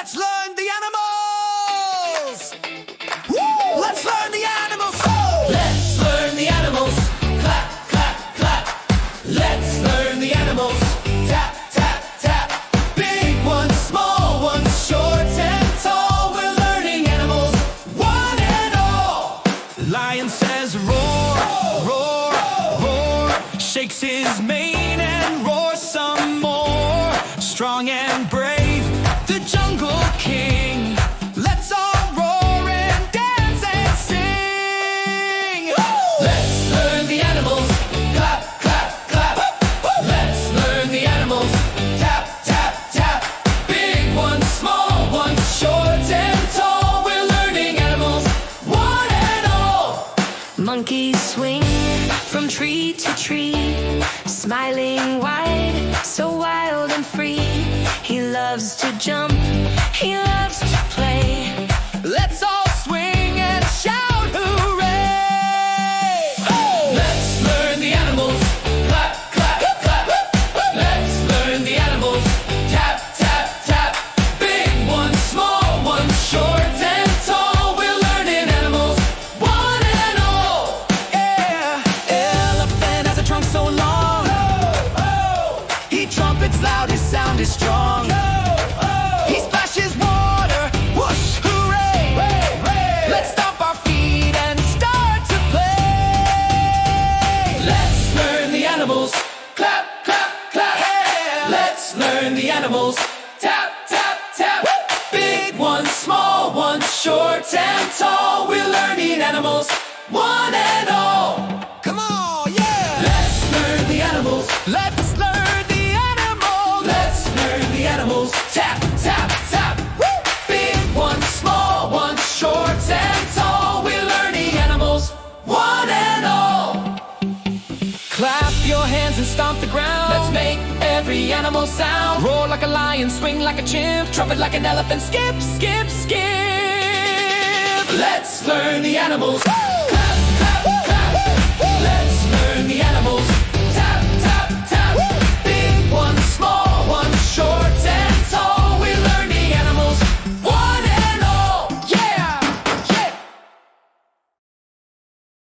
Let's learn the animals! Woo! Let's learn the animals! Let's learn the animals! Clap, clap, clap! Let's learn the animals! Tap, tap, tap! Big ones, small ones, short and tall. We're learning animals, one and all. Lion says roar, roar, roar. Shakes his mane and roars some more. Strong and brave, the jungle king. Let's all roar and dance and sing. Let's learn the animals. Clap, clap, clap. Let's learn the animals. Tap, tap, tap. Big ones, small ones, short and tall. We're learning animals, one and all. Monkeys swing from tree to tree, smiling wide, so wild and free. He loves to jump, he loves to play. Let's all swing and shout hooray! Let's learn the animals. Clap, clap, clap. Let's learn the animals. Tap, tap, tap. Big ones, small ones, short and tall. We're learning animals, one and all. Yeah, elephant has a trunk so long. He trumpets loud, his sound is strong. He splashes water, whoosh, hooray! Let's stomp our feet and start to play. Let's learn the animals. Clap, clap, clap. Let's learn the animals. Tap, tap, tap. Big ones, small ones, short and tall. We're learning animals, one and all. Come on, yeah! Let's learn the animals. Let's learn the animals. Let's learn the animals. Tap, tap, tap. Woo! Big ones, small ones, short and tall. We're learning animals, one and all. Clap your hands and stomp the ground. Let's make every animal sound. Roar like a lion, swing like a chimp, trumpet like an elephant, skip, skip, skip. Let's learn the animals. Clap, clap, clap. Let's learn the animals.